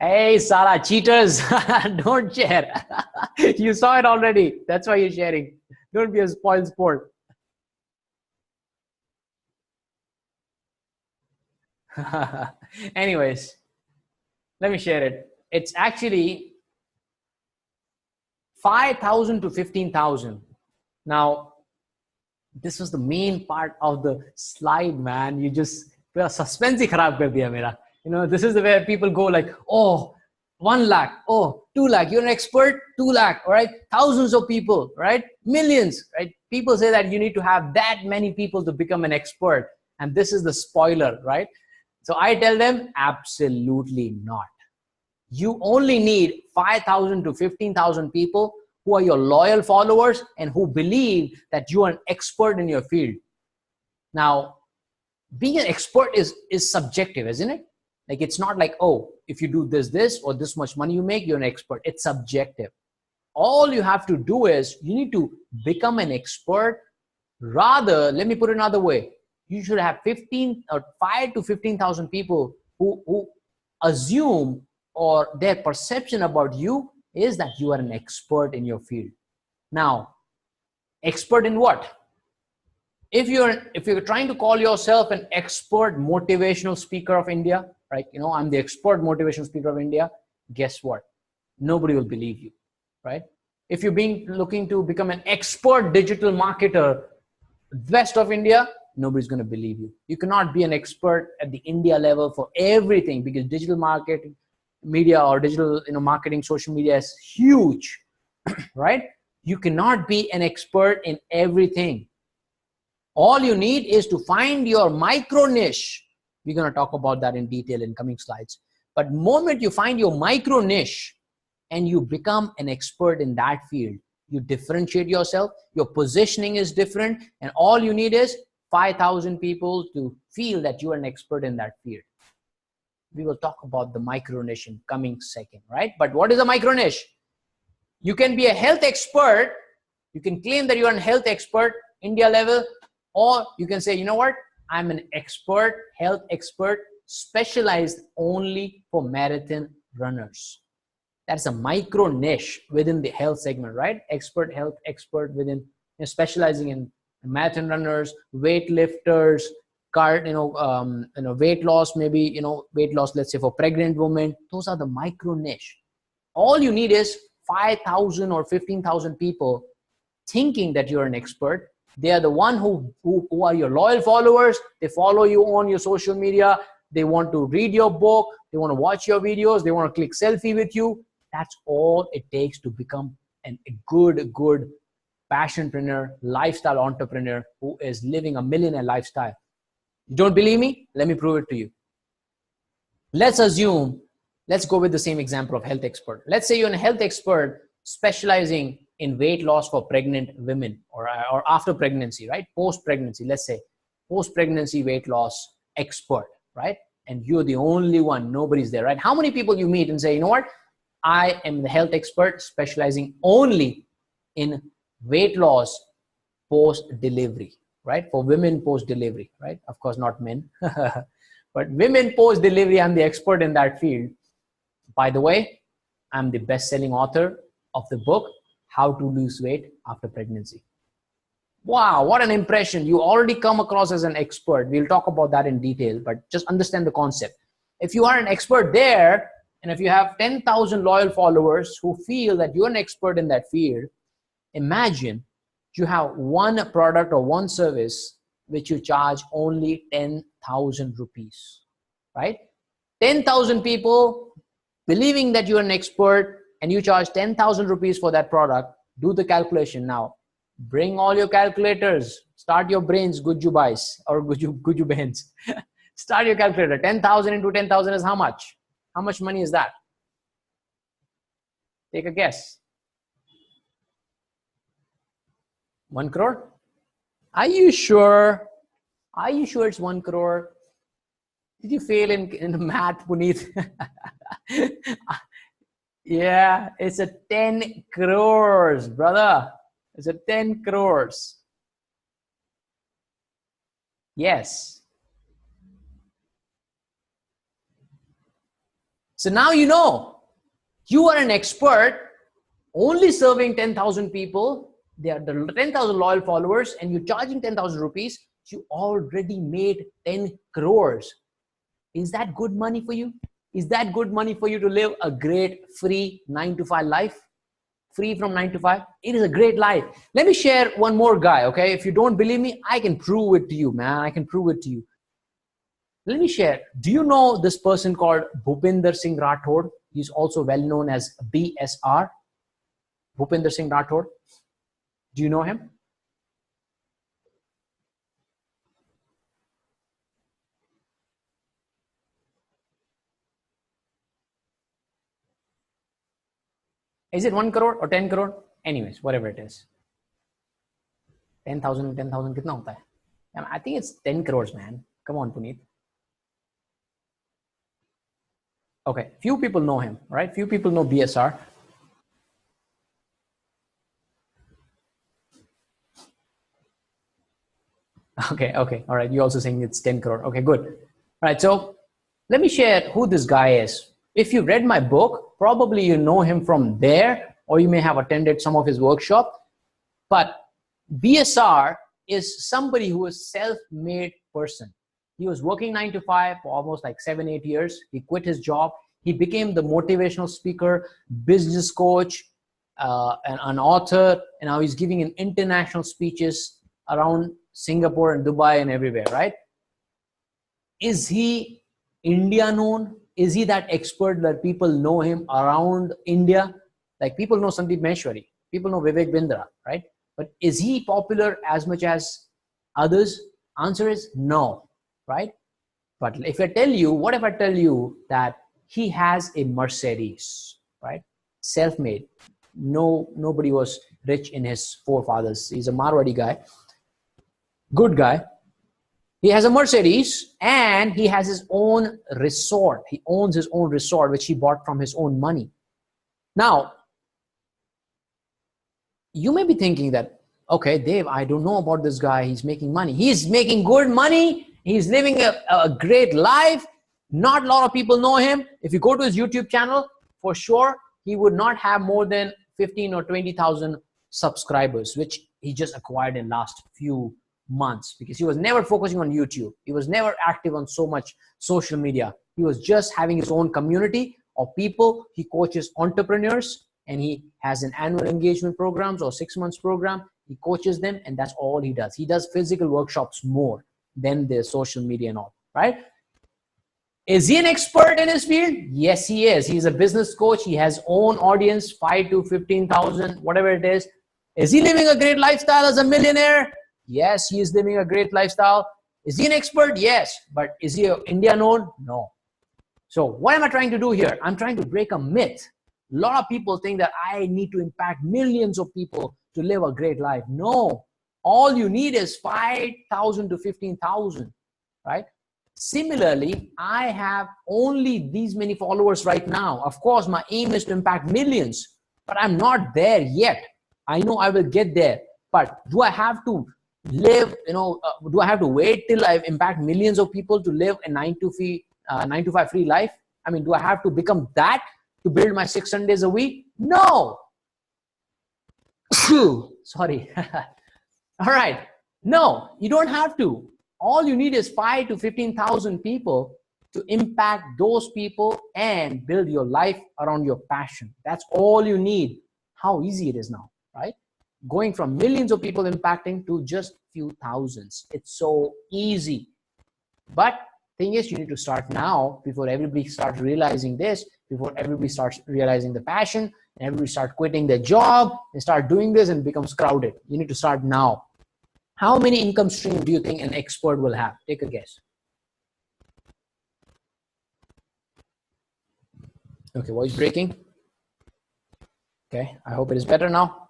S1: Hey, Sarah, cheaters, don't share. You saw it already. That's why you're sharing. Don't be a spoiled sport. Anyways, let me share it. It's actually 5,000 to 15,000. Now, this was the main part of the slide, man. You just suspense hi kharab kar diya mera. This is where people go like, oh, 1 lakh, oh, 2 lakh, you're an expert, 2 lakh, all right? Thousands of people, right? Millions, right? People say that you need to have that many people to become an expert. And this is the spoiler, right? So I tell them, absolutely not. You only need 5,000 to 15,000 people who are your loyal followers and who believe that you are an expert in your field. Now, being an expert is subjective, isn't it? Like, it's not like, oh, if you do this, or this much money you make, you're an expert. It's subjective. All you have to do is you need to become an expert. Rather, let me put it another way. You should have 5 to 15,000 people who assume, or their perception about you is that you are an expert in your field. Now, expert in what? If you're trying to call yourself an expert motivational speaker of India, right? I'm the expert motivational speaker of India. Guess what? Nobody will believe you, right? If you're looking to become an expert digital marketer west of India, nobody's going to believe you. You cannot be an expert at the India level for everything, because digital marketing, media, or digital marketing, social media is huge, right? You cannot be an expert in everything. All you need is to find your micro niche. We're going to talk about that in detail in coming slides. But the moment you find your micro niche and you become an expert in that field, you differentiate yourself, your positioning is different, and all you need is 5,000 people to feel that you are an expert in that field. We will talk about the micro niche in coming second, right? But what is a micro niche? You can be a health expert. You can claim that you are a health expert, India level, Or you can say, you know what? I'm an expert, health expert, specialized only for marathon runners. That's a micro niche within the health segment, right? Expert, health expert within, specializing in marathon runners, weightlifters, weight loss, maybe, weight loss, let's say for pregnant women. Those are the micro niche. All you need is 5,000 or 15,000 people thinking that you're an expert. They are the one who are your loyal followers. They follow you on your social media. They want to read your book. They want to watch your videos. They want to click selfie with you. That's all it takes to become a good passionpreneur, lifestyle entrepreneur who is living a millionaire lifestyle. You don't believe me? Let me prove it to you. Let's go with the same example of health expert. Let's say you're a health expert specializing in weight loss for pregnant women or after pregnancy, right? Post-pregnancy, let's say post-pregnancy weight loss expert, right? And you're the only one, nobody's there, right? How many people you meet and say, you know what? I am the health expert specializing only in weight loss post-delivery, right? For women post-delivery, right? Of course, not men, but women post-delivery, I'm the expert in that field. By the way, I'm the best-selling author of the book, How to Lose Weight After Pregnancy. Wow, what an impression. You already come across as an expert. We'll talk about that in detail, but just understand the concept. If you are an expert there, and if you have 10,000 loyal followers who feel that you're an expert in that field, imagine you have one product or one service which you charge only 10,000 rupees, right? 10,000 people believing that you're an expert and you charge 10,000 rupees for that product. Do the calculation now. Bring all your calculators. Start your brains, Guju Bais or Guju Behens. Start your calculator. 10,000 into 10,000 is how much? How much money is that? Take a guess. 1 crore? Are you sure? Are you sure it's 1 crore? Did you fail in math, Puneet? Yeah, it's a 10 crores, brother. It's a 10 crores. Yes. So now you know, you are an expert only serving 10,000 people. They are the 10,000 loyal followers and you're charging 10,000 rupees. You already made 10 crores. Is that good money for you? Is that good money for you to live a great free 9-to-5 life? Free from 9 to 5? It is a great life. Let me share one more guy, okay? If you don't believe me, I can prove it to you, man. I can prove it to you. Let me share. Do you know this person called Bhupinder Singh Rathod? He's also well known as BSR. Bhupinder Singh Rathod. Do you know him? Is it 1 crore or 10 crore? Anyways, whatever it is. 10,000 and 10,000 kitna hota hai? I think it's 10 crores, man. Come on, Puneet. Okay, few people know him, right? Few people know BSR. Okay, all right. You're also saying it's 10 crore. Okay, good. All right, so let me share who this guy is. If you read my book, probably you know him from there, or you may have attended some of his workshop. But BSR is somebody who is self-made person. He was working 9 to 5 for almost like 7-8 years. He quit his job. He became the motivational speaker, business coach, an author, and now he's giving an international speeches around Singapore and Dubai and everywhere, right? Is he India known? Is he that expert that people know him around India? Like people know Sandeep Maheshwari, people know Vivek Bindra, right? But is he popular as much as others? Answer is no, right? But if I tell you, what if I tell you that he has a Mercedes, right? Self-made. Nobody was rich in his forefathers. He's a Marwadi guy, good guy. He has a Mercedes and he has his own resort. He owns his own resort, which he bought from his own money. Now, you may be thinking that, Okay, Dave, I don't know about this guy. He's making money. He's making good money. He's living a great life. Not a lot of people know him. If you go to his YouTube channel, for sure, he would not have more than 15 or 20,000 subscribers, which he just acquired in last few months, because he was never focusing on YouTube. He was never active on so much social media. He was just having his own community of people. He coaches entrepreneurs, and he has an annual engagement programs or 6 months program. He coaches them, and that's all he does. He does physical workshops more than the social media and all, right? Is he an expert in his field? Yes, he is. He's a business coach. He has own audience, 5 to 15,000, whatever it is. Is he living a great lifestyle as a millionaire? Yes, he is living a great lifestyle. Is he an expert? Yes. But is he India known? No. So what am I trying to do here? I'm trying to break a myth. A lot of people think that I need to impact millions of people to live a great life. No. All you need is 5,000 to 15,000, right? Similarly, I have only these many followers right now. Of course, my aim is to impact millions, but I'm not there yet. I know I will get there, but do I have to live, do I have to wait till I impact millions of people to live a 9 to 5 free life? I mean, do I have to become that to build my 6 Sundays a week? No. Sorry. All right. No, you don't have to. All you need is 5 to 15,000 people to impact those people and build your life around your passion. That's all you need. How easy it is now, right? Going from millions of people impacting to just few thousands. It's so easy. But thing is, you need to start now before everybody starts realizing this, before everybody starts realizing the passion, and everybody start quitting their job and start doing this and becomes crowded. You need to start now. How many income streams do you think an expert will have? Take a guess. Okay, voice breaking. Okay, I hope it is better now.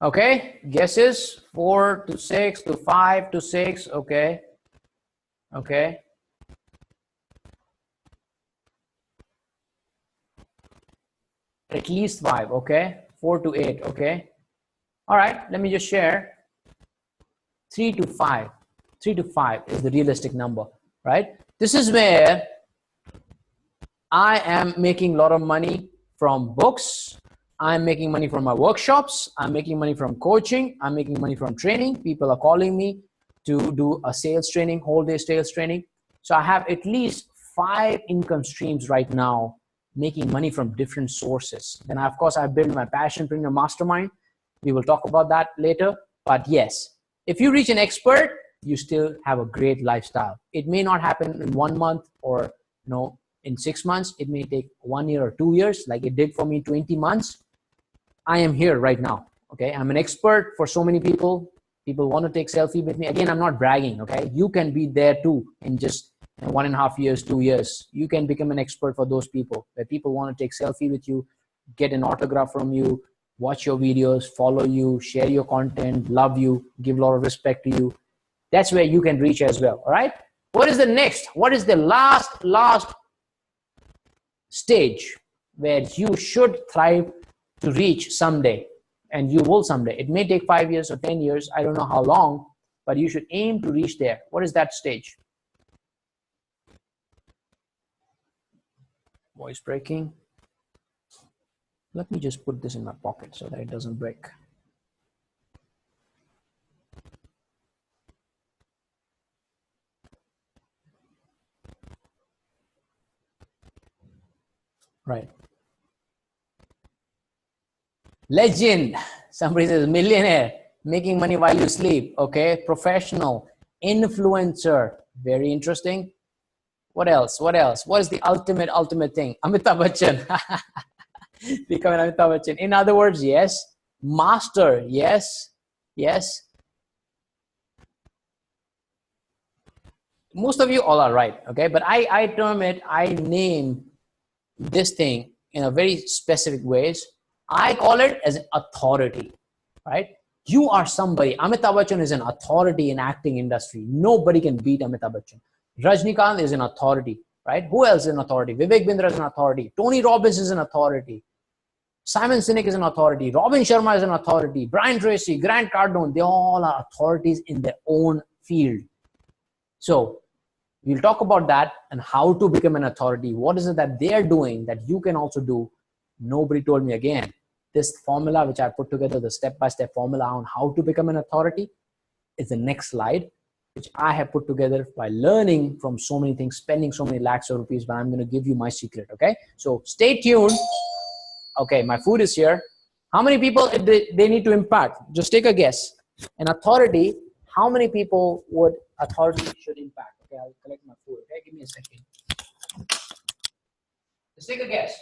S1: Okay, guesses 4 to 6 to 5 to 6. Okay, okay. At least 5. Okay, 4 to 8. Okay. All right, let me just share 3 to 5. 3 to 5 is the realistic number, right? This is where I am making a lot of money from books. I'm making money from my workshops. I'm making money from coaching. I'm making money from training. People are calling me to do a sales training, whole day sales training. So I have at least 5 income streams right now, making money from different sources. Then of course I built my Passionpreneur mastermind. We will talk about that later. But yes, if you reach an expert, you still have a great lifestyle. It may not happen in 1 month or in 6 months. It may take 1 year or 2 years, like it did for me 20 months. I am here right now. Okay, I'm an expert for so many people. People want to take selfie with me. Again, I'm not bragging. Okay, you can be there too in just 1.5 years, 2 years. You can become an expert for those people, where people want to take selfie with you, get an autograph from you, watch your videos, follow you, share your content, love you, give a lot of respect to you. That's where you can reach as well. All right. What is the next? What is the last stage where you should thrive to reach someday? And you will someday. It may take 5 years or 10 years. I don't know how long, but you should aim to reach there. What is that stage? Voice breaking. Let me just put this in my pocket so that it doesn't break. Right. Legend. Somebody says millionaire, making money while you sleep. Okay. Professional, influencer. Very interesting. What else? What else? What is the ultimate thing? Amitabh Bachchan. Becoming Amitabh Bachchan. In other words, yes. Master. Yes. Yes. Most of you all are right. Okay. But I name this thing in a very specific ways. I call it as an authority, right? You are somebody. Amitabh Bachchan is an authority in acting industry. Nobody can beat Amitabh Bachchan. Rajnikant is an authority, right? Who else is an authority? Vivek Bindra is an authority. Tony Robbins is an authority. Simon Sinek is an authority. Robin Sharma is an authority. Brian Tracy, Grant Cardone, they all are authorities in their own field. So we'll talk about that and how to become an authority. What is it that they are doing that you can also do? Nobody told me. Again, this formula which I put together, the step-by-step formula on how to become an authority, is the next slide, which I have put together by learning from so many things, spending so many lakhs of rupees, but I'm going to give you my secret. Okay, so stay tuned. Okay, my food is here. How many people they need to impact? Just take a guess. An authority, how many people would authority should impact? Okay, I'll collect my food. Okay, give me a second. Just take a guess.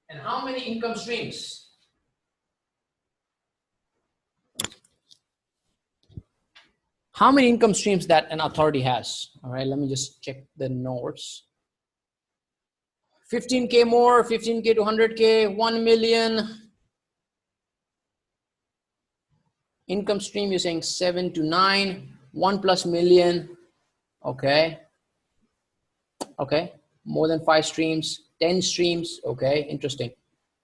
S1: And how many income streams? How many income streams that an authority has? All right, let me just check the notes. 15K more, 15K to 100K, 1 million. Income stream, you're saying 7 to 9, 1+ million. Okay. Okay. More than 5 streams, 10 streams. Okay. Interesting.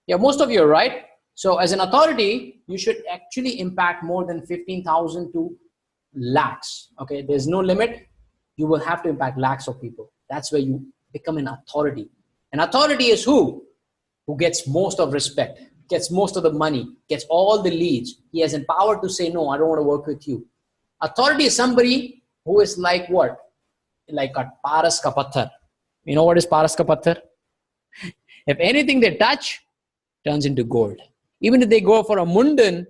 S1: Yeah, most of you are right. So as an authority, you should actually impact more than 15,000 to lakhs. Okay. There's no limit. You will have to impact lakhs of people. That's where you become an authority. An authority is who? Who gets most of respect, gets most of the money, gets all the leads. He has empowered to say, no, I don't want to work with you. Authority is somebody who is like what? Like a paras ka patthar. You know what is paras ka patthar? If anything they touch turns into gold. Even if they go for a mundan,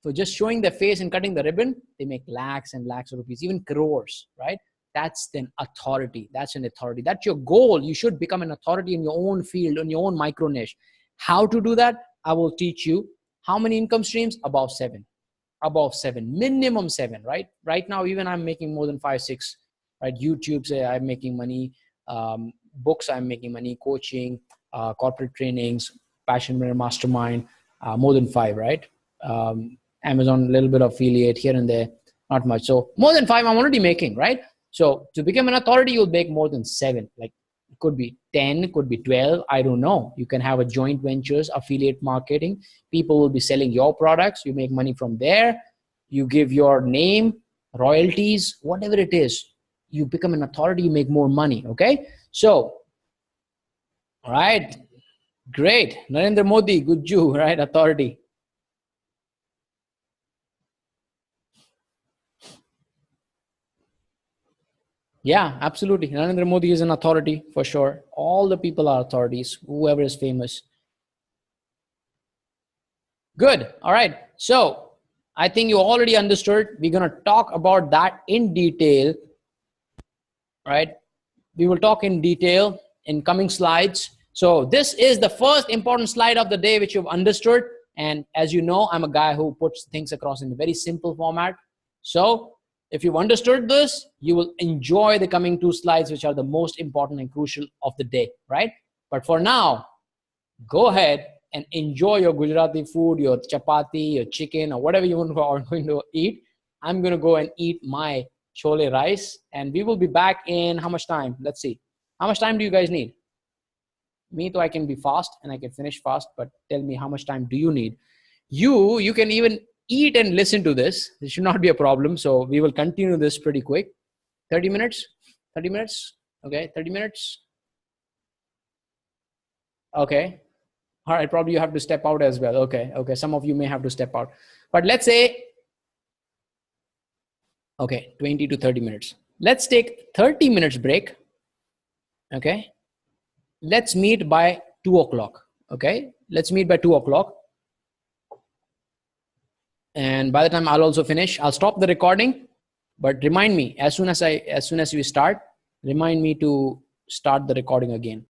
S1: for just showing their face and cutting the ribbon, they make lakhs and lakhs of rupees, even crores, right? That's then authority. That's an authority. That's your goal. You should become an authority in your own field, in your own micro niche. How to do that? I will teach you. How many income streams? Above 7. Above 7. Minimum 7, right? Right now, even I'm making more than 5, 6. Right? YouTube say I'm making money. Books I'm making money. Coaching, corporate trainings, Passionpreneur Mastermind, more than 5, right? Amazon, a little bit of affiliate here and there, not much. So more than 5 I'm already making, right? So to become an authority, you'll make more than 7. Like it could be 10, it could be 12. I don't know. You can have a joint ventures, affiliate marketing. People will be selling your products. You make money from there. You give your name, royalties, whatever it is. You become an authority, you make more money. Okay. So, all right. Great. Narendra Modi, good Jew, right? Authority. Yeah, absolutely. Narendra Modi is an authority for sure. All the people are authorities, whoever is famous. Good. All right. So I think you already understood. We're going to talk about that in detail, right? We will talk in detail in coming slides. So this is the first important slide of the day, which you've understood. And as you know, I'm a guy who puts things across in a very simple format. So if you've understood this, you will enjoy the coming 2 slides, which are the most important and crucial of the day, right? But for now, go ahead and enjoy your Gujarati food, your chapati, your chicken, or whatever you are going to eat. I'm going to go and eat my chole rice, and we will be back in how much time? Let's see. How much time do you guys need? Me, though, I can be fast and I can finish fast, but tell me how much time do you need? You can even eat and listen to this. This should not be a problem. So we will continue this pretty quick. 30 minutes, 30 minutes. Okay. 30 minutes. Okay. All right. Probably you have to step out as well. Okay. Okay. Some of you may have to step out, but let's say, okay, 20 to 30 minutes. Let's take 30 minutes break. Okay. Let's meet by 2 o'clock. Okay. Let's meet by 2 o'clock. And by the time I'll also finish, I'll stop the recording, but remind me as soon as we start, remind me to start the recording again.